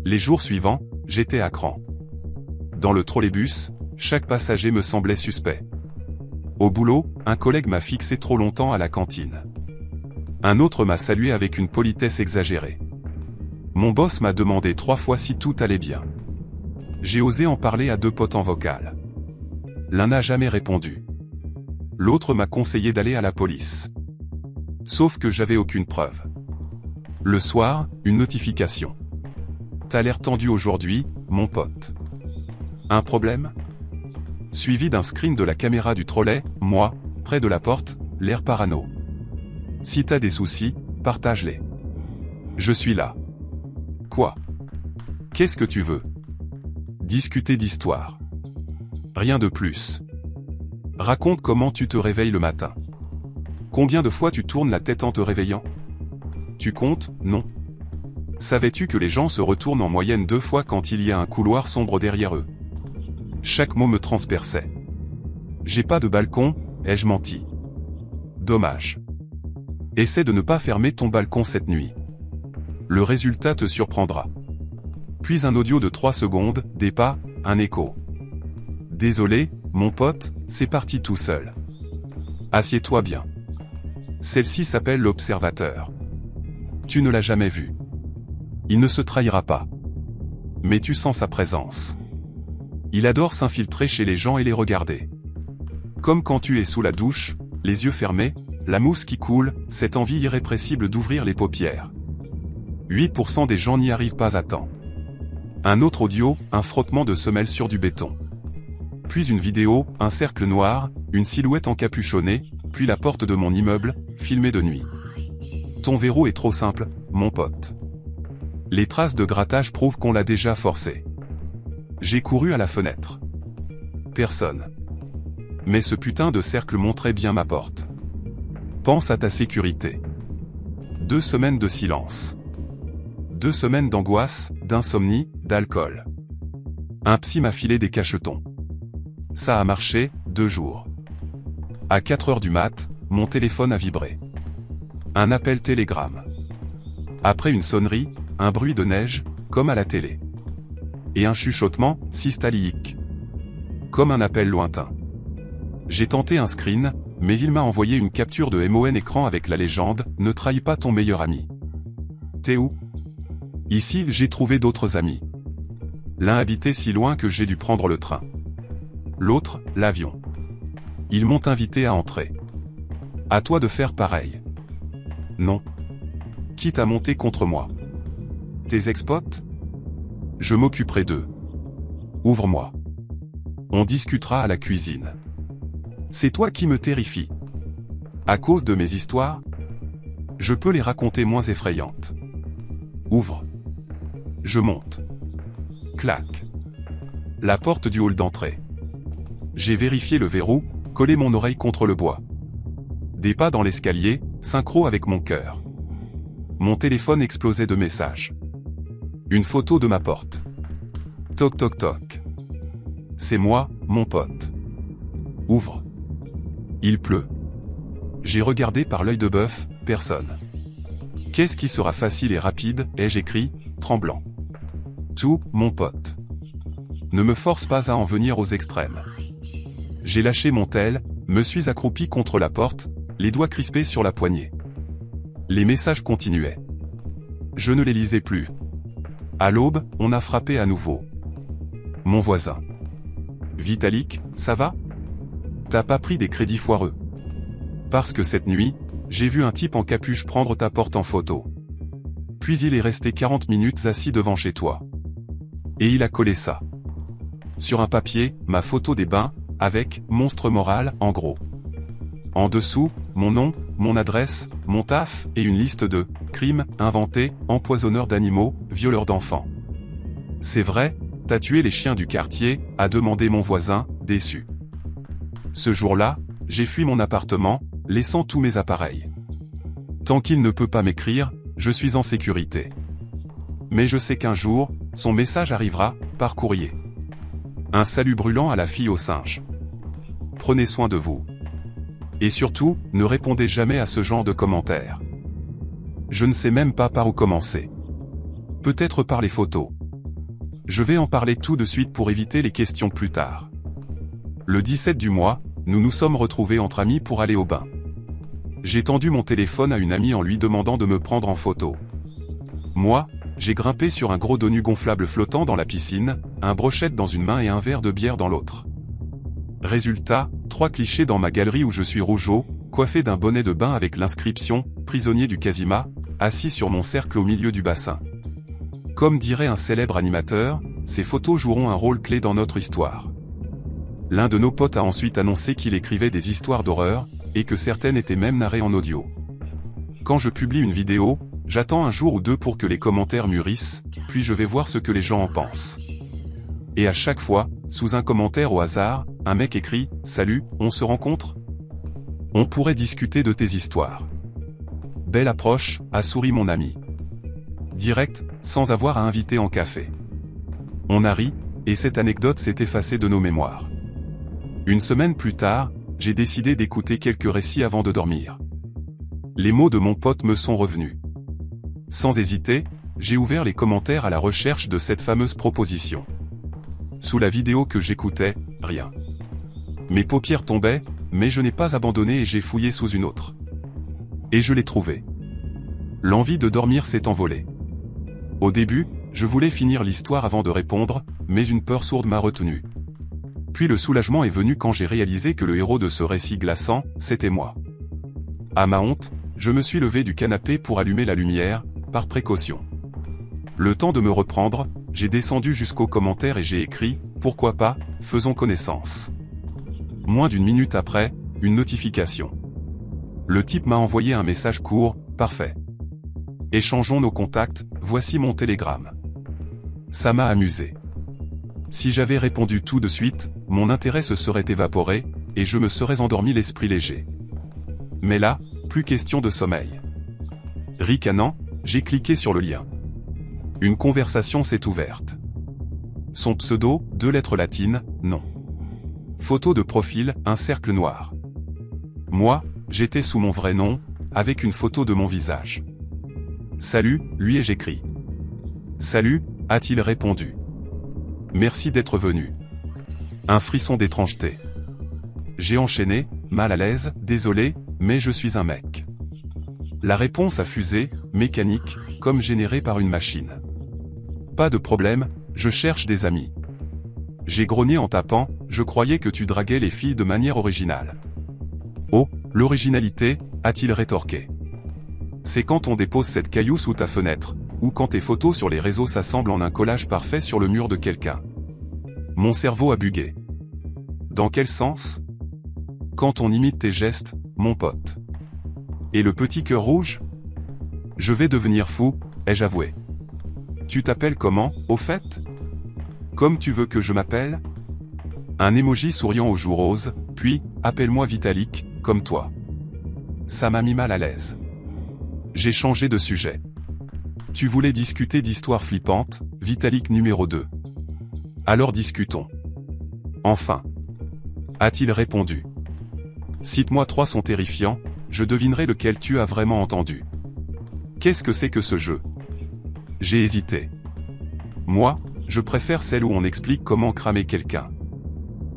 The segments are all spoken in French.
Les jours suivants, j'étais à cran. Dans le trolleybus, chaque passager me semblait suspect. Au boulot, un collègue m'a fixé trop longtemps à la cantine. Un autre m'a salué avec une politesse exagérée. Mon boss m'a demandé 3 fois si tout allait bien. J'ai osé en parler à 2 potes en vocal. L'un n'a jamais répondu. L'autre m'a conseillé d'aller à la police. Sauf que j'avais aucune preuve. Le soir, une notification. T'as l'air tendu aujourd'hui, mon pote. Un problème? Suivi d'un screen de la caméra du trolley, moi, près de la porte, l'air parano. Si t'as des soucis, partage-les. Je suis là. Quoi? Qu'est-ce que tu veux? Discuter d'histoire. Rien de plus. Raconte comment tu te réveilles le matin. Combien de fois tu tournes la tête en te réveillant? Tu comptes, non? Savais-tu que les gens se retournent en moyenne 2 fois quand il y a un couloir sombre derrière eux? Chaque mot me transperçait. J'ai pas de balcon, ai-je menti? Dommage. Essaie de ne pas fermer ton balcon cette nuit. Le résultat te surprendra. Puis un audio de 3 secondes, des pas, un écho. Désolé, mon pote, c'est parti tout seul. Assieds-toi bien. Celle-ci s'appelle l'observateur. Tu ne l'as jamais vu. Il ne se trahira pas. Mais tu sens sa présence. Il adore s'infiltrer chez les gens et les regarder. Comme quand tu es sous la douche, les yeux fermés, la mousse qui coule, cette envie irrépressible d'ouvrir les paupières. 8% des gens n'y arrivent pas à temps. Un autre audio, un frottement de semelles sur du béton. Puis une vidéo, un cercle noir, une silhouette encapuchonnée, puis la porte de mon immeuble, filmée de nuit. Ton verrou est trop simple, mon pote. Les traces de grattage prouvent qu'on l'a déjà forcé. J'ai couru à la fenêtre. Personne. Mais ce putain de cercle montrait bien ma porte. Pense à ta sécurité. 2 semaines de silence. 2 semaines d'angoisse, d'insomnie, d'alcool. Un psy m'a filé des cachetons. Ça a marché, 2 jours. À 4 heures du mat, mon téléphone a vibré. Un appel télégramme. Après une sonnerie, un bruit de neige, comme à la télé. Et un chuchotement, systalique. Comme un appel lointain. J'ai tenté un screen, mais il m'a envoyé une capture de MON écran avec la légende « Ne trahis pas ton meilleur ami ». T'es où? Ici, j'ai trouvé d'autres amis. L'un habitait si loin que j'ai dû prendre le train. L'autre, l'avion. Ils m'ont invité à entrer. À toi de faire pareil. Non. Quitte à monter contre moi. Tes ex-potes? Je m'occuperai d'eux. Ouvre-moi. On discutera à la cuisine. C'est toi qui me terrifie. À cause de mes histoires? Je peux les raconter moins effrayantes. Ouvre. Je monte. Clac. La porte du hall d'entrée. J'ai vérifié le verrou, collé mon oreille contre le bois. Des pas dans l'escalier, synchro avec mon cœur. Mon téléphone explosait de messages. Une photo de ma porte. Toc toc toc. C'est moi, mon pote. Ouvre. Il pleut. J'ai regardé par l'œil de bœuf, personne. Qu'est-ce qui sera facile et rapide, ai-je écrit, tremblant. Tout, mon pote. Ne me force pas à en venir aux extrêmes. J'ai lâché mon tel, me suis accroupi contre la porte, les doigts crispés sur la poignée. Les messages continuaient. Je ne les lisais plus. À l'aube, on a frappé à nouveau. Mon voisin. Vitalik, ça va? T'as pas pris des crédits foireux? Parce que cette nuit, j'ai vu un type en capuche prendre ta porte en photo. Puis il est resté 40 minutes assis devant chez toi. Et il a collé ça. Sur un papier, ma photo des bains, avec « monstre moral » en gros. En dessous, mon nom, mon adresse, mon taf, et une liste de « crimes, inventés, empoisonneurs d'animaux, violeurs d'enfants ». C'est vrai, t'as tué les chiens du quartier, a demandé mon voisin, déçu. Ce jour-là, j'ai fui mon appartement, laissant tous mes appareils. Tant qu'il ne peut pas m'écrire, je suis en sécurité. Mais je sais qu'un jour, son message arrivera, par courrier. Un salut brûlant à la fille au singe. Prenez soin de vous. Et surtout, ne répondez jamais à ce genre de commentaires. Je ne sais même pas par où commencer. Peut-être par les photos. Je vais en parler tout de suite pour éviter les questions plus tard. Le 17 du mois, nous nous sommes retrouvés entre amis pour aller au bain. J'ai tendu mon téléphone à une amie en lui demandant de me prendre en photo. Moi, j'ai grimpé sur un gros dos nu gonflable flottant dans la piscine, un brochette dans une main et un verre de bière dans l'autre. Résultat, 3 clichés dans ma galerie où je suis rougeau, coiffé d'un bonnet de bain avec l'inscription « Prisonnier du Casima », assis sur mon cercle au milieu du bassin. Comme dirait un célèbre animateur, ces photos joueront un rôle clé dans notre histoire. L'un de nos potes a ensuite annoncé qu'il écrivait des histoires d'horreur, et que certaines étaient même narrées en audio. Quand je publie une vidéo, j'attends un jour ou deux pour que les commentaires mûrissent, puis je vais voir ce que les gens en pensent. Et à chaque fois, sous un commentaire au hasard, un mec écrit « Salut, on se rencontre ? On pourrait discuter de tes histoires. » Belle approche, a souri mon ami. Direct, sans avoir à inviter en café. On a ri, et cette anecdote s'est effacée de nos mémoires. Une semaine plus tard, j'ai décidé d'écouter quelques récits avant de dormir. Les mots de mon pote me sont revenus. Sans hésiter, j'ai ouvert les commentaires à la recherche de cette fameuse proposition. Sous la vidéo que j'écoutais, rien. Mes paupières tombaient, mais je n'ai pas abandonné et j'ai fouillé sous une autre. Et je l'ai trouvée. L'envie de dormir s'est envolée. Au début, je voulais finir l'histoire avant de répondre, mais une peur sourde m'a retenu. Puis le soulagement est venu quand j'ai réalisé que le héros de ce récit glaçant, c'était moi. À ma honte, je me suis levé du canapé pour allumer la lumière, par précaution. Le temps de me reprendre, j'ai descendu jusqu'aux commentaires et j'ai écrit « Pourquoi pas, faisons connaissance ». Moins d'une minute après, une notification. Le type m'a envoyé un message court « Parfait. Échangeons nos contacts, voici mon télégramme ». Ça m'a amusé. Si j'avais répondu tout de suite, mon intérêt se serait évaporé, et je me serais endormi l'esprit léger. Mais là, plus question de sommeil. Ricanant, j'ai cliqué sur le lien. Une conversation s'est ouverte. Son pseudo, 2 lettres latines, non. Photo de profil, un cercle noir. Moi, j'étais sous mon vrai nom, avec une photo de mon visage. Salut, lui ai-je écrit. Salut, a-t-il répondu. Merci d'être venu. Un frisson d'étrangeté. J'ai enchaîné, mal à l'aise, désolé, mais je suis un mec. La réponse a fusé, mécanique, comme générée par une machine. Pas de problème, je cherche des amis. J'ai grogné en tapant, je croyais que tu draguais les filles de manière originale. Oh, l'originalité, a-t-il rétorqué. C'est quand on dépose cette caillou sous ta fenêtre, ou quand tes photos sur les réseaux s'assemblent en un collage parfait sur le mur de quelqu'un. Mon cerveau a bugué. Dans quel sens ? Quand on imite tes gestes, mon pote. Et le petit cœur rouge ? Je vais devenir fou, ai-je avoué. Tu t'appelles comment, au fait ? Comme tu veux que je m'appelle ? Un emoji souriant aux joues roses, puis, appelle-moi Vitalik, comme toi. Ça m'a mis mal à l'aise. J'ai changé de sujet. Tu voulais discuter d'histoires flippantes, Vitalik numéro 2. Alors discutons. Enfin. A-t-il répondu. Cite-moi 3 sons terrifiants, je devinerai lequel tu as vraiment entendu. Qu'est-ce que c'est que ce jeu ? J'ai hésité. Moi, je préfère celle où on explique comment cramer quelqu'un.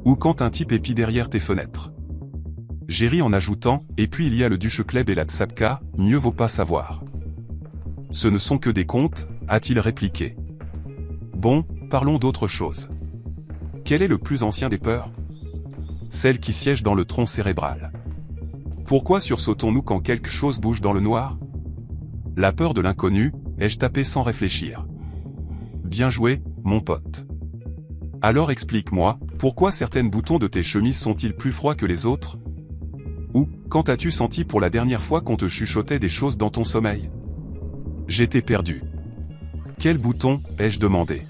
Ou quand un type épie derrière tes fenêtres. J'ai ri en ajoutant, et puis il y a le Duche-Kleb et la Tsapka, mieux vaut pas savoir. Ce ne sont que des contes, a-t-il répliqué. Bon, parlons d'autre chose. Quel est le plus ancien des peurs ? Celle qui siège dans le tronc cérébral. Pourquoi sursautons-nous quand quelque chose bouge dans le noir ? La peur de l'inconnu, ai-je tapé sans réfléchir. Bien joué, mon pote. Alors explique-moi, pourquoi certains boutons de tes chemises sont-ils plus froids que les autres ? Ou, quand as-tu senti pour la dernière fois qu'on te chuchotait des choses dans ton sommeil ? J'étais perdu. Quel bouton, ai-je demandé.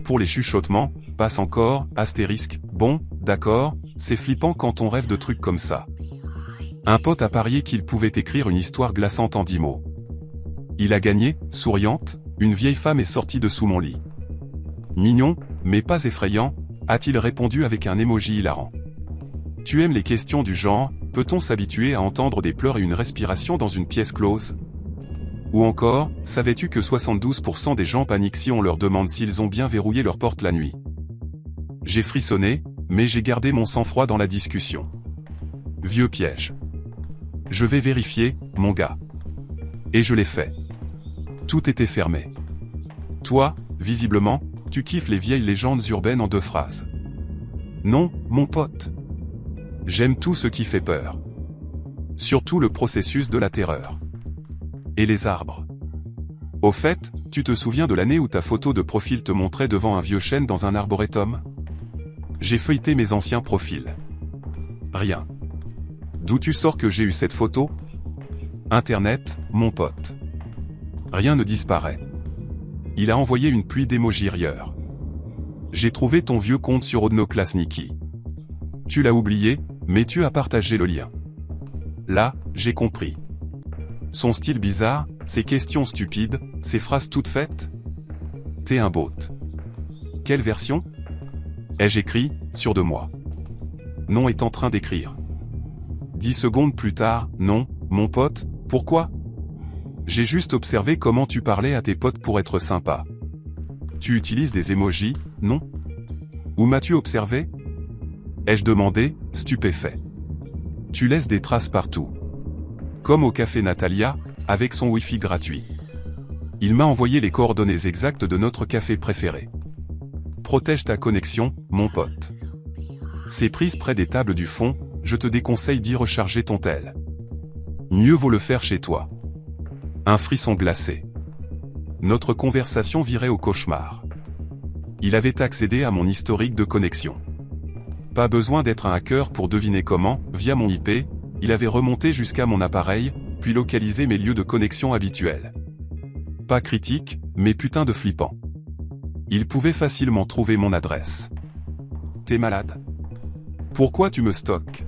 Pour les chuchotements, passe encore, astérisque, bon, d'accord, c'est flippant quand on rêve de trucs comme ça. Un pote a parié qu'il pouvait écrire une histoire glaçante en 10 mots. Il a gagné, souriante, une vieille femme est sortie de sous mon lit. Mignon, mais pas effrayant, a-t-il répondu avec un emoji hilarant. Tu aimes les questions du genre, peut-on s'habituer à entendre des pleurs et une respiration dans une pièce close ? Ou encore, savais-tu que 72% des gens paniquent si on leur demande s'ils ont bien verrouillé leur porte la nuit? J'ai frissonné, mais j'ai gardé mon sang-froid dans la discussion. Vieux piège. Je vais vérifier, mon gars. Et je l'ai fait. Tout était fermé. Toi, visiblement, tu kiffes les vieilles légendes urbaines en 2 phrases. Non, mon pote. J'aime tout ce qui fait peur. Surtout le processus de la terreur. Et les arbres. Au fait, tu te souviens de l'année où ta photo de profil te montrait devant un vieux chêne dans un arboretum? J'ai feuilleté mes anciens profils. Rien. D'où tu sors que j'ai eu cette photo? Internet, mon pote. Rien ne disparaît. Il a envoyé une pluie d'émojis rieurs. J'ai trouvé ton vieux compte sur Odnoklasniki. Tu l'as oublié, mais tu as partagé le lien. Là, j'ai compris. Son style bizarre, ses questions stupides, ses phrases toutes faites. T'es un bot. Quelle version? Ai-je écrit, sûr de moi? Non est en train d'écrire. 10 secondes plus tard, non, mon pote, pourquoi? J'ai juste observé comment tu parlais à tes potes pour être sympa. Tu utilises des émojis, non? Où m'as-tu observé? Ai-je demandé, stupéfait. Tu laisses des traces partout. Comme au café Natalia, avec son Wi-Fi gratuit. Il m'a envoyé les coordonnées exactes de notre café préféré. Protège ta connexion, mon pote. C'est prise près des tables du fond, je te déconseille d'y recharger ton tel. Mieux vaut le faire chez toi. Un frisson glacé. Notre conversation virait au cauchemar. Il avait accédé à mon historique de connexion. Pas besoin d'être un hacker pour deviner comment, via mon IP, il avait remonté jusqu'à mon appareil, puis localisé mes lieux de connexion habituels. Pas critique, mais putain de flippant. Il pouvait facilement trouver mon adresse. T'es malade? Pourquoi tu me stockes?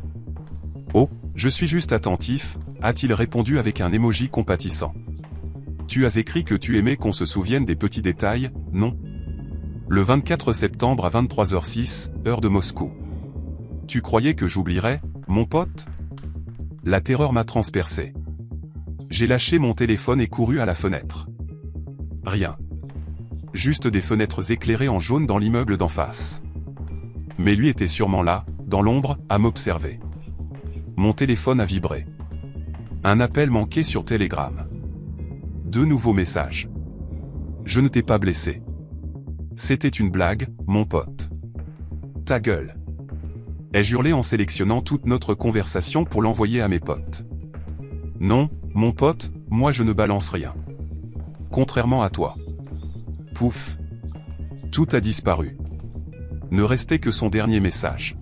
Oh, je suis juste attentif, a-t-il répondu avec un émoji compatissant. Tu as écrit que tu aimais qu'on se souvienne des petits détails, non? Le 24 septembre à 23h06, heure de Moscou. Tu croyais que j'oublierais, mon pote? La terreur m'a transpercé. J'ai lâché mon téléphone et couru à la fenêtre. Rien. Juste des fenêtres éclairées en jaune dans l'immeuble d'en face. Mais lui était sûrement là, dans l'ombre, à m'observer. Mon téléphone a vibré. Un appel manqué sur Telegram. 2 nouveaux messages. Je ne t'ai pas blessé. C'était une blague, mon pote. Ta gueule. Ai-je hurlé en sélectionnant toute notre conversation pour l'envoyer à mes potes. Non, mon pote, moi je ne balance rien. Contrairement à toi. Pouf. Tout a disparu. Ne restait que son dernier message.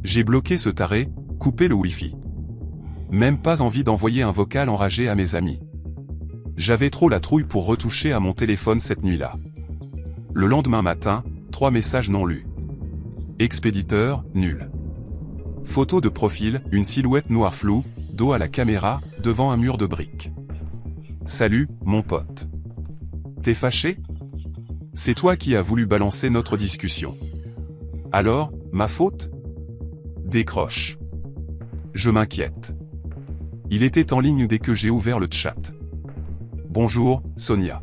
J'ai bloqué ce taré, coupé le Wi-Fi. Même pas envie d'envoyer un vocal enragé à mes amis. J'avais trop la trouille pour retoucher à mon téléphone cette nuit-là. Le lendemain matin, 3 messages non lus. Expéditeur, nul. Photo de profil, une silhouette noire floue, dos à la caméra, devant un mur de briques. Salut, mon pote. T'es fâché? C'est toi qui as voulu balancer notre discussion. Alors, ma faute? Décroche. Je m'inquiète. Il était en ligne dès que j'ai ouvert le chat. Bonjour, Sonia.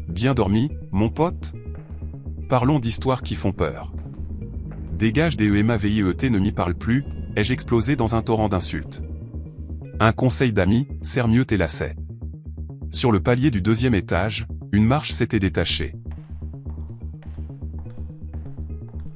Bien dormi, mon pote? Parlons d'histoires qui font peur. Dégage des EMAVIET ne m'y parle plus, ai-je explosé dans un torrent d'insultes. Un conseil d'amis, serre mieux tes lacets. Sur le palier du 2e étage, une marche s'était détachée.